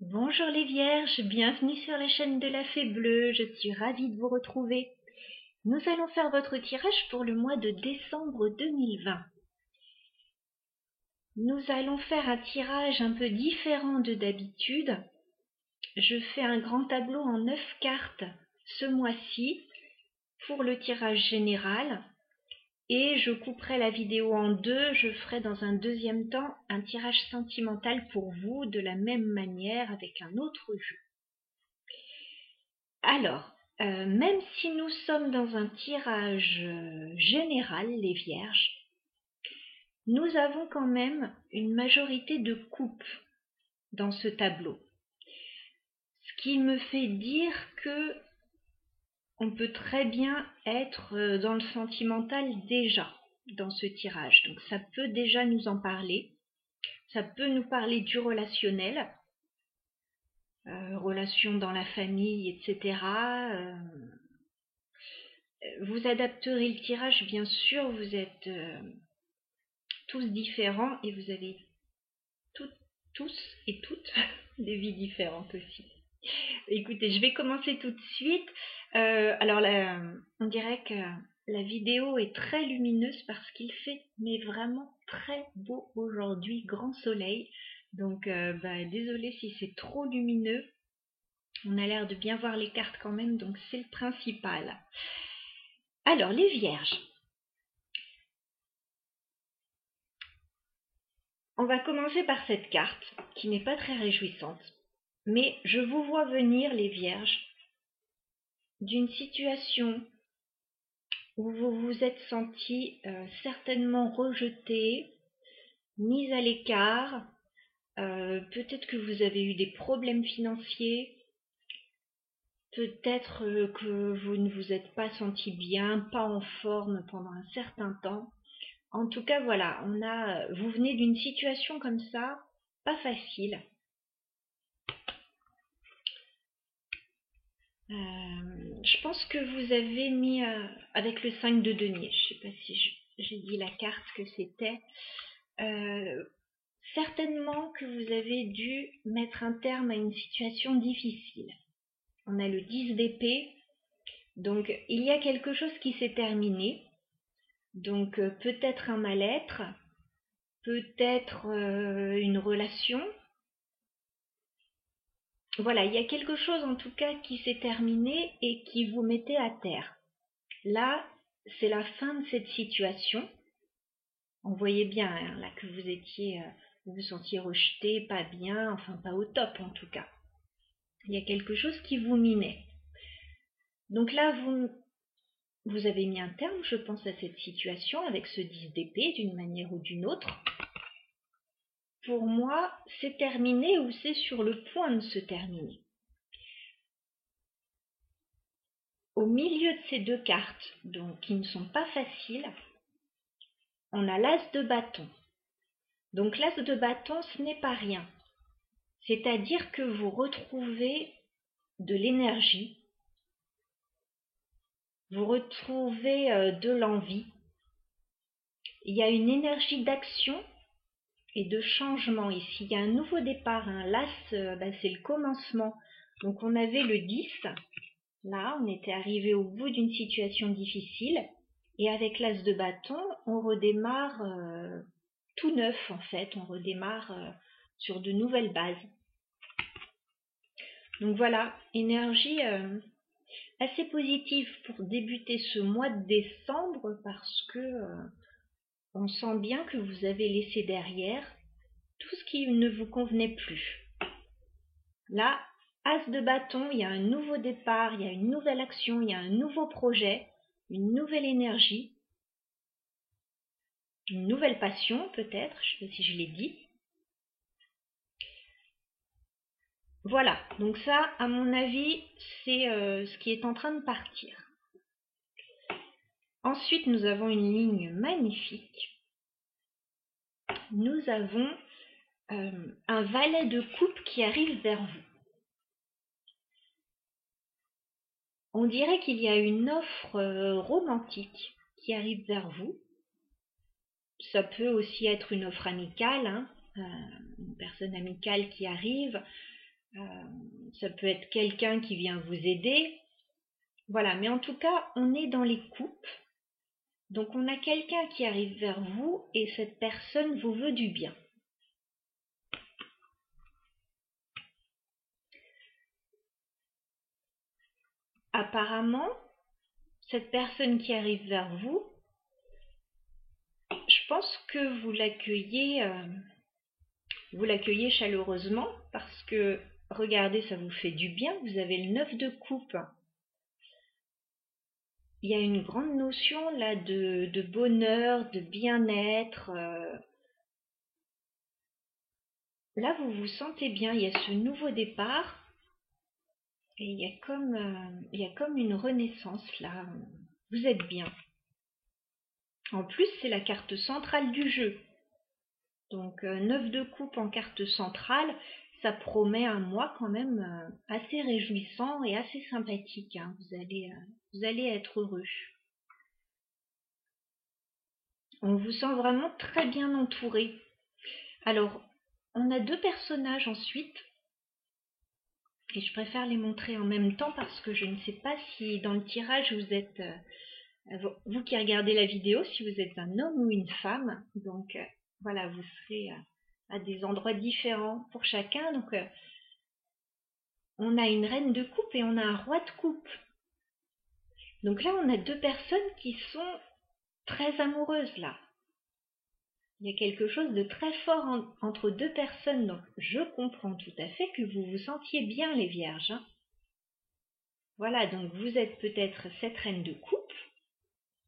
Bonjour les vierges, bienvenue sur la chaîne de la Fée Bleue, je suis ravie de vous retrouver. Nous allons faire votre tirage pour le mois de décembre 2020. Nous allons faire un tirage un peu différent de d'habitude. Je fais un grand tableau en 9 cartes ce mois-ci pour le tirage général. Et je couperai la vidéo en deux, je ferai dans un deuxième temps un tirage sentimental pour vous de la même manière avec un autre jeu. Alors, même si nous sommes dans un tirage général, les vierges, nous avons quand même une majorité de coupes dans ce tableau. Ce qui me fait dire que on peut très bien être dans le sentimental déjà dans ce tirage. Donc ça peut déjà nous en parler. Ça peut nous parler du relationnel, relations dans la famille, etc. Vous adapterez le tirage, bien sûr, vous êtes tous différents et vous avez tous et toutes des vies différentes aussi. Écoutez, je vais commencer tout de suite. Alors là, on dirait que la vidéo est très lumineuse parce qu'il fait mais vraiment très beau aujourd'hui, grand soleil. Donc désolée si c'est trop lumineux. On a l'air de bien voir les cartes quand même, donc c'est le principal. Alors les vierges. On va commencer par cette carte qui n'est pas très réjouissante. Mais je vous vois venir, les vierges, d'une situation où vous vous êtes sentis certainement rejetés, mis à l'écart. Peut-être que vous avez eu des problèmes financiers. Peut-être que vous ne vous êtes pas senti bien, pas en forme pendant un certain temps. En tout cas, voilà, vous venez d'une situation comme ça, pas facile. Je pense que vous avez mis avec le 5 de denier, je ne sais pas si j'ai dit la carte que c'était, certainement que vous avez dû mettre un terme à une situation difficile. On a le 10 d'épée, donc il y a quelque chose qui s'est terminé, donc peut-être un mal-être, peut-être une relation. Voilà, il y a quelque chose en tout cas qui s'est terminé et qui vous mettait à terre. Là, c'est la fin de cette situation. On voyait bien hein, là que vous vous sentiez rejeté, pas bien, enfin pas au top en tout cas. Il y a quelque chose qui vous minait. Donc là, vous avez mis un terme, je pense, à cette situation avec ce 10 d'épée d'une manière ou d'une autre. Pour moi, c'est terminé ou c'est sur le point de se terminer. Au milieu de ces deux cartes, donc qui ne sont pas faciles, on a l'as de bâton. Donc l'as de bâton, ce n'est pas rien. C'est-à-dire que vous retrouvez de l'énergie, vous retrouvez de l'envie. Il y a une énergie d'action et de changement ici. Il y a un nouveau départ. L'as, c'est le commencement. Donc on avait le 10. Là, on était arrivé au bout d'une situation difficile. Et avec l'as de bâton, on redémarre tout neuf en fait. On redémarre sur de nouvelles bases. Donc voilà, énergie assez positive pour débuter ce mois de décembre parce que on sent bien que vous avez laissé derrière tout ce qui ne vous convenait plus. Là, as de bâton, il y a un nouveau départ, il y a une nouvelle action, il y a un nouveau projet, une nouvelle énergie, une nouvelle passion peut-être, je ne sais pas si je l'ai dit. Voilà, donc ça, à mon avis, c'est ce qui est en train de partir. Ensuite, nous avons une ligne magnifique. Nous avons un valet de coupe qui arrive vers vous. On dirait qu'il y a une offre romantique qui arrive vers vous. Ça peut aussi être une offre amicale, hein, une personne amicale qui arrive. Ça peut être quelqu'un qui vient vous aider. Voilà, mais en tout cas, on est dans les coupes. Donc on a quelqu'un qui arrive vers vous et cette personne vous veut du bien. Apparemment, cette personne qui arrive vers vous, je pense que vous l'accueillez chaleureusement parce que, regardez, ça vous fait du bien. Vous avez le 9 de coupe. Il y a une grande notion là de bonheur, de bien-être. Là, vous vous sentez bien. Il y a ce nouveau départ et il y a comme une renaissance là. Vous êtes bien. En plus, c'est la carte centrale du jeu. Donc 9 de coupe en carte centrale, ça promet un mois quand même assez réjouissant et assez sympathique. Hein. Vous allez être heureux. On vous sent vraiment très bien entouré. Alors, on a deux personnages ensuite. Et je préfère les montrer en même temps parce que je ne sais pas si dans le tirage vous êtes, vous qui regardez la vidéo, si vous êtes un homme ou une femme. Donc voilà, vous serez à des endroits différents pour chacun. Donc on a une reine de coupe et on a un roi de coupe. Donc là, on a deux personnes qui sont très amoureuses là. Il y a quelque chose de très fort entre deux personnes. Donc je comprends tout à fait que vous vous sentiez bien les vierges. Hein. Voilà, donc vous êtes peut-être cette reine de coupe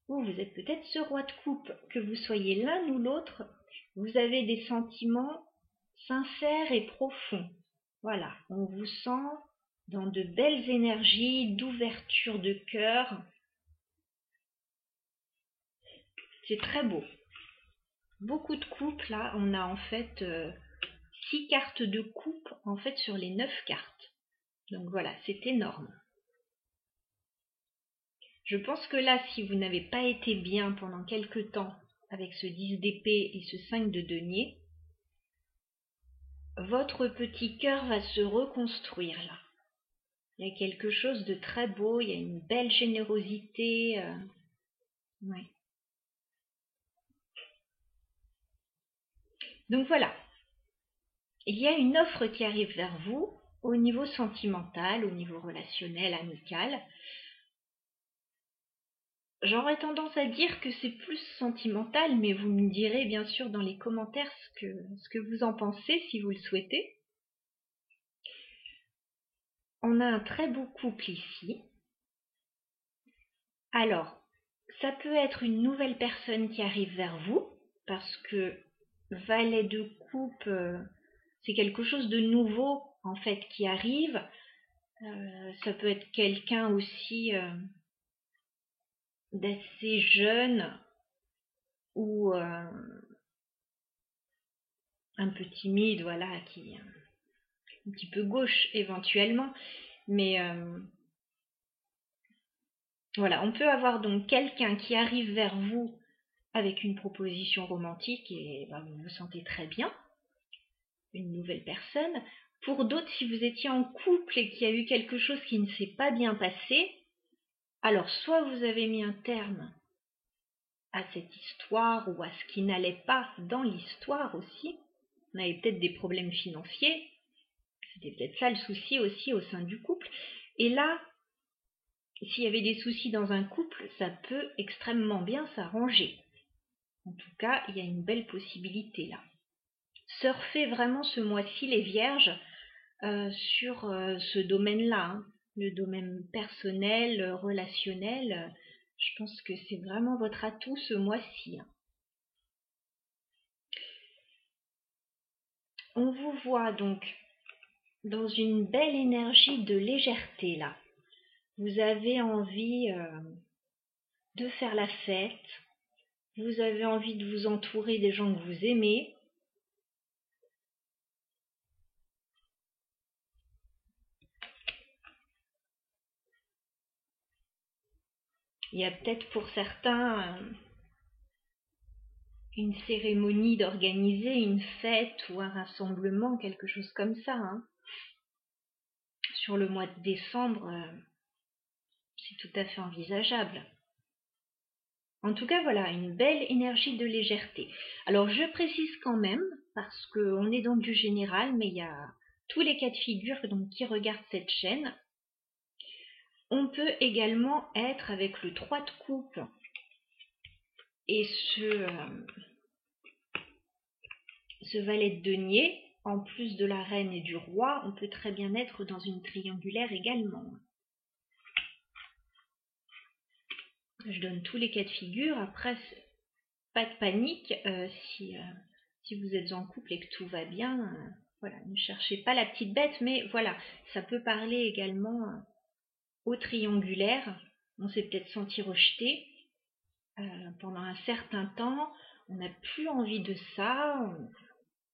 ou vous êtes peut-être ce roi de coupe. Que vous soyez l'un ou l'autre, vous avez des sentiments sincères et profonds. Voilà, on vous sent dans de belles énergies, d'ouverture de cœur. C'est très beau. Beaucoup de coupes, là, on a en fait 6 cartes de coupe en fait sur les 9 cartes. Donc voilà, c'est énorme. Je pense que là, si vous n'avez pas été bien pendant quelque temps avec ce 10 d'épée et ce 5 de denier, votre petit cœur va se reconstruire là. Il y a quelque chose de très beau, il y a une belle générosité. Ouais. Donc voilà, il y a une offre qui arrive vers vous au niveau sentimental, au niveau relationnel, amical. J'aurais tendance à dire que c'est plus sentimental, mais vous me direz bien sûr dans les commentaires ce que vous en pensez si vous le souhaitez. On a un très beau couple ici. Alors, ça peut être une nouvelle personne qui arrive vers vous, parce que valet de coupe, c'est quelque chose de nouveau en fait qui arrive. Ça peut être quelqu'un aussi d'assez jeune ou un peu timide, voilà, qui un petit peu gauche éventuellement, mais voilà, on peut avoir donc quelqu'un qui arrive vers vous avec une proposition romantique et vous vous sentez très bien, une nouvelle personne. Pour d'autres, si vous étiez en couple et qu'il y a eu quelque chose qui ne s'est pas bien passé, alors soit vous avez mis un terme à cette histoire ou à ce qui n'allait pas dans l'histoire aussi, on avait peut-être des problèmes financiers, c'était peut-être ça le souci aussi au sein du couple, et là, s'il y avait des soucis dans un couple, ça peut extrêmement bien s'arranger. En tout cas, il y a une belle possibilité là. Surfez vraiment ce mois-ci les vierges sur ce domaine-là, hein, le domaine personnel, relationnel. Je pense que c'est vraiment votre atout ce mois-ci. Hein. On vous voit donc dans une belle énergie de légèreté là. Vous avez envie de faire la fête, vous avez envie de vous entourer des gens que vous aimez. Il y a peut-être pour certains une cérémonie d'organiser, une fête ou un rassemblement, quelque chose comme ça. Hein. sur le mois de décembre, c'est tout à fait envisageable. En tout cas, voilà, une belle énergie de légèreté. Alors, je précise quand même, parce qu'on est dans du général, mais il y a tous les cas de figure donc, qui regardent cette chaîne. On peut également être avec le 3 de coupe et ce valet de denier, en plus de la reine et du roi, on peut très bien être dans une triangulaire également. Je donne tous les cas de figure. Après, pas de panique si vous êtes en couple et que tout va bien. Voilà, ne cherchez pas la petite bête, mais voilà, ça peut parler également au triangulaire. On s'est peut-être senti rejeté pendant un certain temps. On n'a plus envie de ça.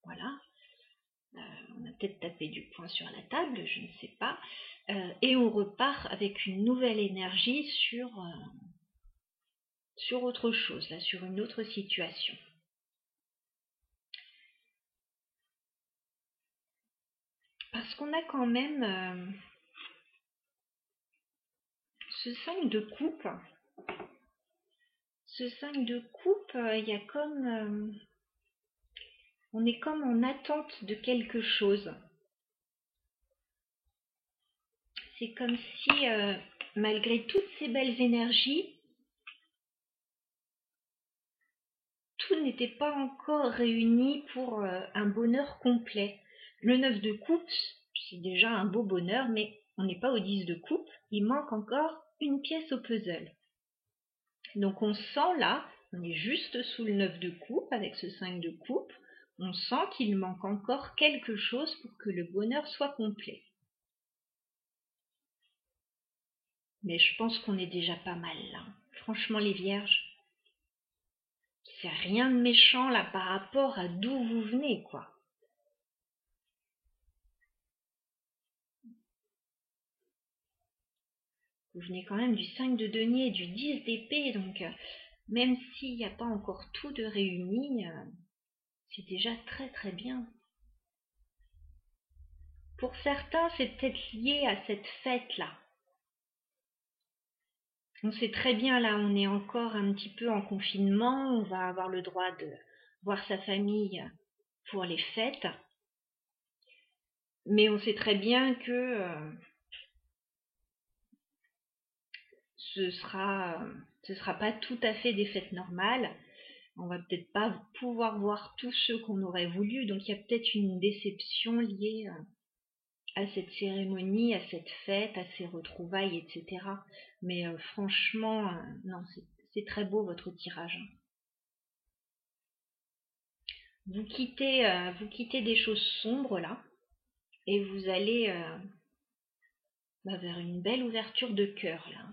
Voilà. On a peut-être tapé du poing sur la table, je ne sais pas. Et on repart avec une nouvelle énergie sur autre chose, là, sur une autre situation. Parce qu'on a quand même ce 5 de coupe. Ce 5 de coupe, il y a comme... on est comme en attente de quelque chose. C'est comme si, malgré toutes ces belles énergies, tout n'était pas encore réuni pour un bonheur complet. Le 9 de coupe, c'est déjà un beau bonheur, mais on n'est pas au 10 de coupe. Il manque encore une pièce au puzzle. Donc on sent là, on est juste sous le 9 de coupe avec ce 5 de coupe. On sent qu'il manque encore quelque chose pour que le bonheur soit complet. Mais je pense qu'on est déjà pas mal là. Franchement les vierges, c'est rien de méchant là par rapport à d'où vous venez quoi. Vous venez quand même du 5 de denier et du 10 d'épée, donc même s'il n'y a pas encore tout de réuni, c'est déjà très très bien. Pour certains, c'est peut-être lié à cette fête-là. On sait très bien, là, on est encore un petit peu en confinement, on va avoir le droit de voir sa famille pour les fêtes. Mais on sait très bien que ce sera pas tout à fait des fêtes normales. On va peut-être pas pouvoir voir tous ceux qu'on aurait voulu, donc il y a peut-être une déception liée à cette cérémonie, à cette fête, à ces retrouvailles, etc. Mais franchement, non, c'est très beau votre tirage. Vous quittez des choses sombres là, et vous allez vers une belle ouverture de cœur là.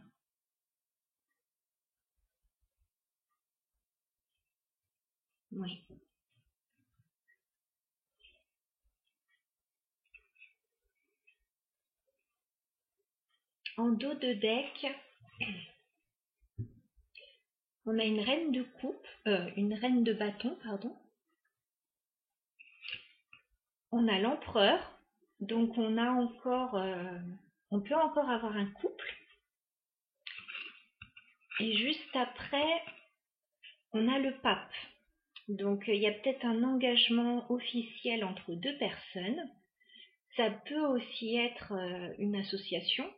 Oui. En dos de deck, on a une reine de coupe, une reine de bâton, pardon. On a l'empereur, donc on a encore, on peut encore avoir un couple. Et juste après, on a le pape. Donc il y a peut-être un engagement officiel entre deux personnes. Ça peut aussi être une association,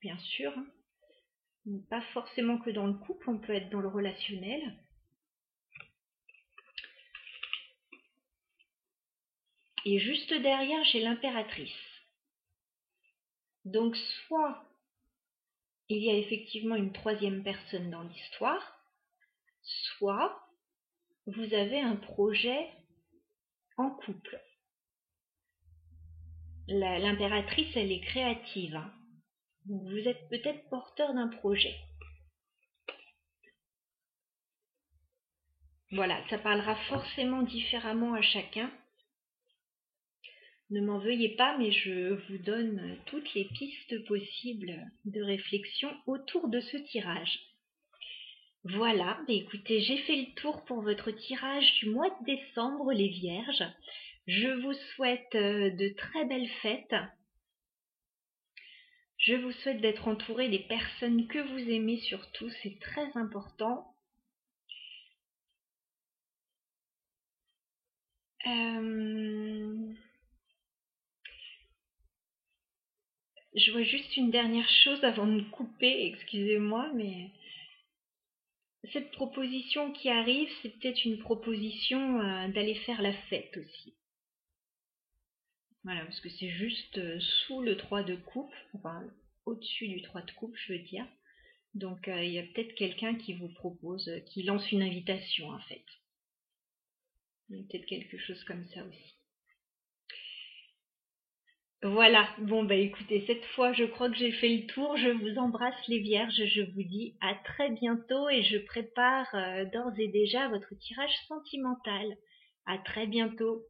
bien sûr. Pas forcément que dans le couple, on peut être dans le relationnel. Et juste derrière, j'ai l'impératrice. Donc soit il y a effectivement une troisième personne dans l'histoire, soit vous avez un projet en couple. L'impératrice, elle est créative. Hein. Vous êtes peut-être porteur d'un projet. Voilà, ça parlera forcément différemment à chacun. Ne m'en veuillez pas, mais je vous donne toutes les pistes possibles de réflexion autour de ce tirage. Voilà, écoutez, j'ai fait le tour pour votre tirage du mois de décembre, les Vierges. Je vous souhaite de très belles fêtes. Je vous souhaite d'être entouré des personnes que vous aimez surtout, c'est très important. Je vois juste une dernière chose avant de couper, excusez-moi, mais cette proposition qui arrive, c'est peut-être une proposition d'aller faire la fête aussi. Voilà, parce que c'est juste sous le 3 de coupe, enfin au-dessus du 3 de coupe, je veux dire. Donc il y a peut-être quelqu'un qui vous propose, qui lance une invitation en fait. Il y a peut-être quelque chose comme ça aussi. Voilà, bon bah écoutez, cette fois je crois que j'ai fait le tour, je vous embrasse les vierges, je vous dis à très bientôt et je prépare d'ores et déjà votre tirage sentimental. À très bientôt.